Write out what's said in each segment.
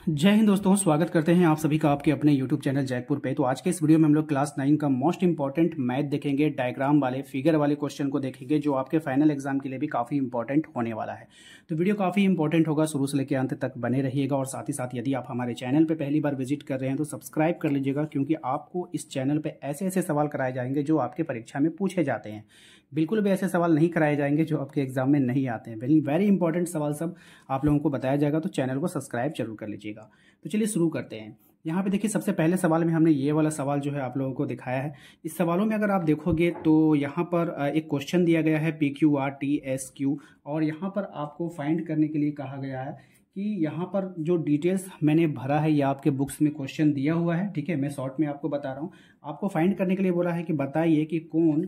जय हिंद दोस्तों, स्वागत करते हैं आप सभी का आपके अपने YouTube चैनल जयपुर पे। तो आज के इस वीडियो में हम लोग क्लास 9 का मोस्ट इंपॉर्टेंट मैथ देखेंगे, डायग्राम वाले फिगर वाले क्वेश्चन को देखेंगे जो आपके फाइनल एग्जाम के लिए भी काफ़ी इंपॉर्टेंट होने वाला है। तो वीडियो काफ़ी इंपॉर्टेंट होगा, शुरू से लेकर अंत तक बने रहिएगा। और साथ ही साथ यदि आप हमारे चैनल पर पहली बार विजिट कर रहे हैं तो सब्सक्राइब कर लीजिएगा, क्योंकि आपको इस चैनल पर ऐसे ऐसे सवाल कराए जाएंगे जो आपके परीक्षा में पूछे जाते हैं। बिल्कुल भी ऐसे सवाल नहीं कराए जाएंगे जो आपके एग्जाम में नहीं आते हैं। वेरी इंपॉर्टेंट सवाल सब आप लोगों को बताया जाएगा, तो चैनल को सब्सक्राइब जरूर कर लीजिएगा। तो चलिए शुरू करते हैं। यहाँ पे देखिए, सबसे पहले सवाल में हमने ये वाला सवाल जो है आप लोगों को दिखाया है। इस सवालों में अगर आप देखोगे तो यहाँ पर एक क्वेश्चन दिया गया है PQRTSQ, और यहाँ पर आपको फाइंड करने के लिए कहा गया है कि यहाँ पर जो डिटेल्स मैंने भरा है ये आपके बुक्स में क्वेश्चन दिया हुआ है। ठीक है, मैं शॉर्ट में आपको बता रहा हूँ। आपको फाइंड करने के लिए बोला है कि बताइए कि कौन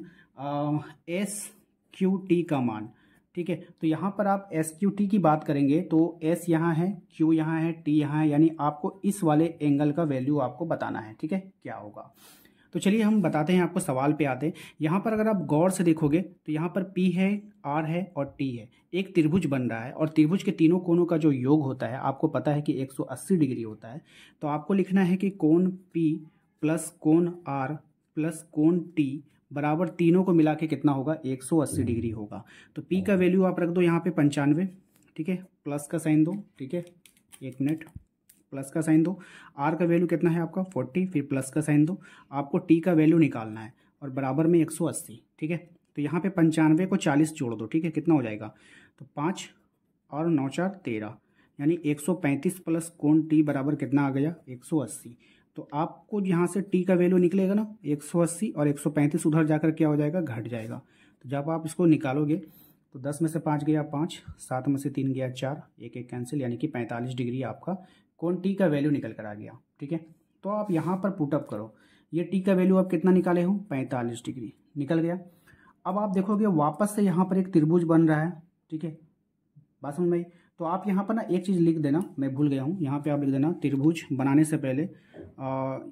SQT का मान। ठीक है, तो यहाँ पर आप SQT की बात करेंगे तो S यहाँ है, Q यहाँ है, T यहाँ है, यानी आपको इस वाले एंगल का वैल्यू आपको बताना है। ठीक है, क्या होगा। तो चलिए हम बताते हैं आपको, सवाल पे आते हैं। यहाँ पर अगर आप गौर से देखोगे तो यहाँ पर P है, R है और T है। एक त्रिभुज बन रहा है और त्रिभुज के तीनों कोनों का जो योग होता है आपको पता है कि 180 डिग्री होता है। तो आपको लिखना है कि कोण P प्लस कोण R प्लस कोण T बराबर तीनों को मिला के कितना होगा, 180 डिग्री होगा। तो P का वैल्यू आप रख दो यहाँ पे 95। ठीक है, प्लस का साइन दो। ठीक है, एक मिनट, प्लस का साइन दो। R का वैल्यू कितना है आपका 40, फिर प्लस का साइन दो। आपको T का वैल्यू निकालना है और बराबर में 180। ठीक है, तो यहाँ पे 95 को 40 जोड़ दो। ठीक है, कितना हो जाएगा, तो 5 और 9 4 13, यानी 135 प्लस कोण T बराबर कितना आ गया, 180। तो आपको यहाँ से T का वैल्यू निकलेगा ना 180, और 135 उधर जाकर क्या हो जाएगा, घट जाएगा। तो जब आप इसको निकालोगे तो 10 में से 5 गया 5, 7 में से 3 गया 4, एक एक कैंसिल, यानी कि 45 डिग्री आपका कोण T का वैल्यू निकल कर आ गया। ठीक है, तो आप यहाँ पर पुटअप करो, ये T का वैल्यू आप कितना निकाले हो, 45 डिग्री निकल गया। अब आप देखोगे वापस से यहाँ पर एक त्रिभुज बन रहा है। ठीक है, बात समझ में आई। तो आप यहाँ पर ना एक चीज़ लिख देना, मैं भूल गया हूँ, यहाँ पे आप लिख देना त्रिभुज बनाने से पहले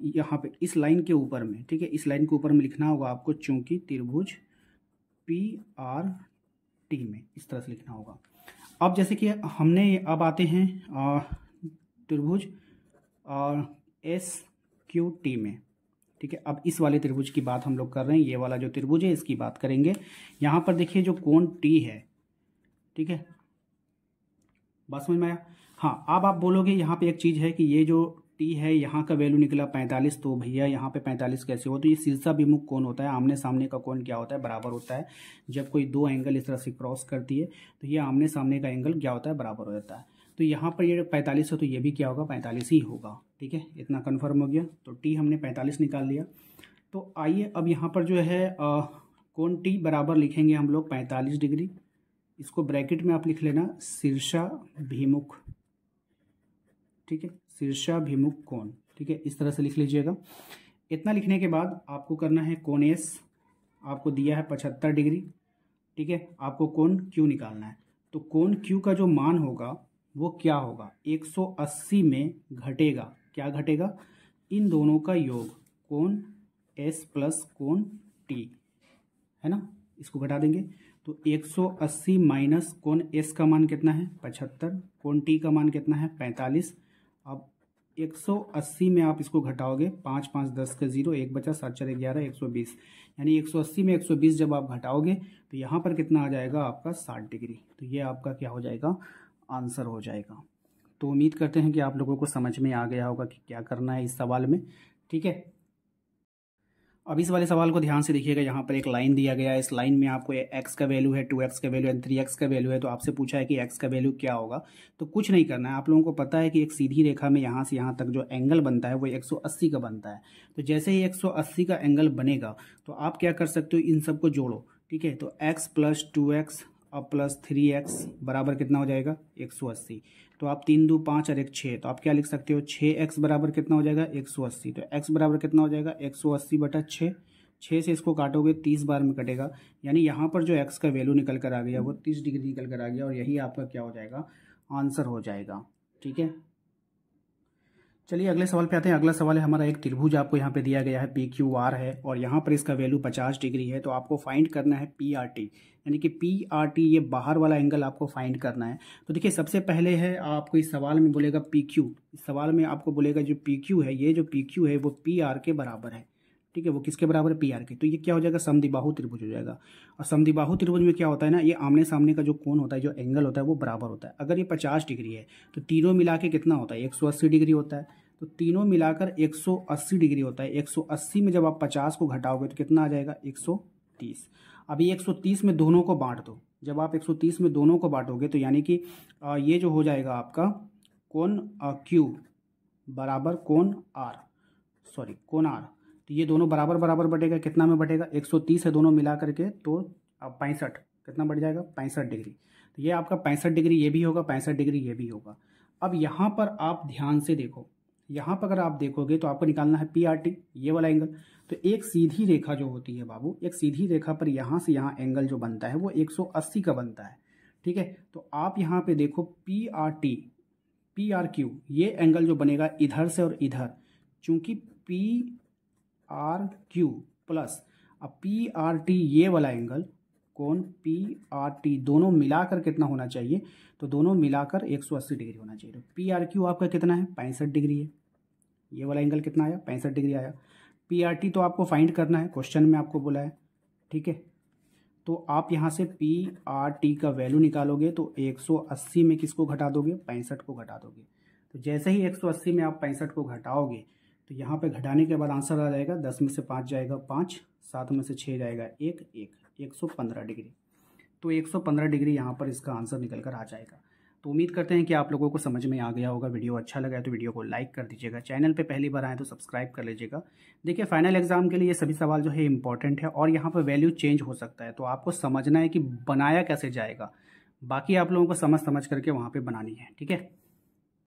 यहाँ पे इस लाइन के ऊपर में, ठीक है, इस लाइन के ऊपर में लिखना होगा आपको, चूंकि त्रिभुज PRT में इस तरह से लिखना होगा। अब जैसे कि हमने, अब आते हैं त्रिभुज SQT में। ठीक है, अब इस वाले त्रिभुज की बात हम लोग कर रहे हैं, ये वाला जो त्रिभुज है इसकी बात करेंगे। यहाँ पर देखिए जो कोण T है, ठीक है, बात समझ में आया। हाँ, अब आप बोलोगे यहाँ पे एक चीज़ है कि ये जो T है यहाँ का वैल्यू निकला 45, तो भैया यहाँ पे 45 कैसे हो, तो ये शीर्षाभिमुख कोण होता है। आमने सामने का कोण क्या होता है, बराबर होता है। जब कोई दो एंगल इस तरह से क्रॉस करती है तो ये आमने सामने का एंगल क्या होता है, बराबर हो जाता है। तो यहाँ पर ये 45 है तो ये भी क्या होगा, 45 ही होगा। ठीक है, इतना कन्फर्म हो गया। तो T हमने 45 निकाल लिया। तो आइए अब यहाँ पर जो है कोण T बराबर लिखेंगे हम लोग 45 डिग्री। इसको ब्रैकेट में आप लिख लेना शीर्षाभिमुख। ठीक है, शीर्षाभिमुख कोण। ठीक है, इस तरह से लिख लीजिएगा। इतना लिखने के बाद आपको करना है कोण S, आपको दिया है 75 डिग्री। ठीक है, आपको कोण Q निकालना है। तो कोण Q का जो मान होगा वो क्या होगा, 180 में घटेगा, क्या घटेगा, इन दोनों का योग, कोण S प्लस कोण T, है ना, इसको घटा देंगे। तो 180 माइनस कोण S का मान कितना है 75, कोण T का मान कितना है 45। अब 180 में आप इसको घटाओगे, 5 5 10 का 0, 1 बचा, 7 4 11, 120, यानी 180 में 120 जब आप घटाओगे तो यहाँ पर कितना आ जाएगा आपका 60 डिग्री। तो ये आपका क्या हो जाएगा, आंसर हो जाएगा। तो उम्मीद करते हैं कि आप लोगों को समझ में आ गया होगा कि क्या करना है इस सवाल में। ठीक है, अब इस वाले सवाल को ध्यान से देखिएगा। यहाँ पर एक लाइन दिया गया है, इस लाइन में आपको x का वैल्यू है, 2x का वैल्यू है, 3x का वैल्यू है। तो आपसे पूछा है कि x का वैल्यू क्या होगा। तो कुछ नहीं करना है, आप लोगों को पता है कि एक सीधी रेखा में यहाँ से यहाँ तक जो एंगल बनता है वो 180 का बनता है। तो जैसे ही 180 का एंगल बनेगा तो आप क्या कर सकते हो, इन सबको जोड़ो। ठीक है, तो x प्लस 2x अब प्लस 3x बराबर कितना हो जाएगा, 180। तो आप 3 2 5 और 1 6, तो आप क्या लिख सकते हो, 6x बराबर कितना हो जाएगा, 180। तो x बराबर कितना हो जाएगा, 180 बटा 6। 6 से इसको काटोगे 30 बार में कटेगा, यानी यहाँ पर जो x का वैल्यू निकल कर आ गया वो 30 डिग्री निकल कर आ गया, और यही आपका क्या हो जाएगा, आंसर हो जाएगा। ठीक है, चलिए अगले सवाल पे आते हैं। अगला सवाल है हमारा, एक त्रिभुज आपको यहाँ पे दिया गया है, पी क्यू आर है और यहाँ पर इसका वैल्यू 50 डिग्री है। तो आपको फाइंड करना है पी आर टी, यानी कि पी आर टी, ये बाहर वाला एंगल आपको फाइंड करना है। तो देखिए सबसे पहले है आपको इस सवाल में बोलेगा पी क्यू, इस सवाल में आपको बोलेगा जो पी क्यू है, ये जो पी क्यू है वो पी आर के बराबर है। ठीक है, वो किसके बराबर है? पी आर के। तो ये क्या हो जाएगा? समद्विबाहु त्रिभुज हो जाएगा। और समद्विबाहु त्रिभुज में क्या होता है ना, ये आमने सामने का जो कोण होता है, जो एंगल होता है वो बराबर होता है। अगर ये 50 डिग्री है तो तीनों मिला के कितना होता है? 180 डिग्री होता है। तो तीनों मिलाकर 180 डिग्री होता है। 180 में जब आप 50 को घटाओगे तो कितना आ जाएगा? 130। अभी 130 में दोनों को बांट दो। जब आप 130 में दोनों को बांटोगे तो यानी कि ये जो हो जाएगा आपका कोण क्यू बराबर कोण आर, सॉरी कोण आर। तो ये दोनों बराबर बराबर बटेगा, कितना में बटेगा? 130 है दोनों मिला करके, तो 65, कितना बढ़ जाएगा? 65 डिग्री। तो ये आपका 65 डिग्री ये भी होगा, 65 डिग्री ये भी होगा। अब यहाँ पर आप ध्यान से देखो, यहाँ पर अगर आप देखोगे तो आपको निकालना है पी आर टी, ये वाला एंगल। तो एक सीधी रेखा जो होती है बाबू, एक सीधी रेखा पर यहाँ से यहाँ एंगल जो बनता है वो 180 का बनता है। ठीक है, तो आप यहाँ पे देखो P R T, P R Q, ये एंगल जो बनेगा इधर से और इधर, चूंकि पी आर क्यू प्लस अब पी आर टी, ये वाला एंगल कोण पी आर टी दोनों मिलाकर कितना होना चाहिए? तो दोनों मिलाकर 180 डिग्री होना चाहिए। तो पी आर क्यू आपका कितना है? 65 डिग्री है। ये वाला एंगल कितना आया? 65 डिग्री आया। पी आर टी तो आपको फाइंड करना है, क्वेश्चन में आपको बोला है। ठीक है, तो आप यहाँ से पी आर टी का वैल्यू निकालोगे तो 180 में किसको घटा दोगे? 65 को घटा दोगे। तो जैसे ही 180 में आप 65 को घटाओगे तो यहाँ पे घटाने के बाद आंसर आ जाएगा 10 में से 5 जाएगा 5, 7 में से 6 जाएगा 1, 115 डिग्री। तो 115 डिग्री यहाँ पर इसका आंसर निकल कर आ जाएगा। तो उम्मीद करते हैं कि आप लोगों को समझ में आ गया होगा। वीडियो अच्छा लगा है तो वीडियो को लाइक कर दीजिएगा, चैनल पे पहली बार आए तो सब्सक्राइब कर लीजिएगा। देखिए फाइनल एग्जाम के लिए ये सभी सवाल जो है इंपॉर्टेंट है और यहाँ पर वैल्यू चेंज हो सकता है, तो आपको समझना है कि बनाया कैसे जाएगा। बाकी आप लोगों को समझ करके वहाँ पर बनानी है। ठीक है।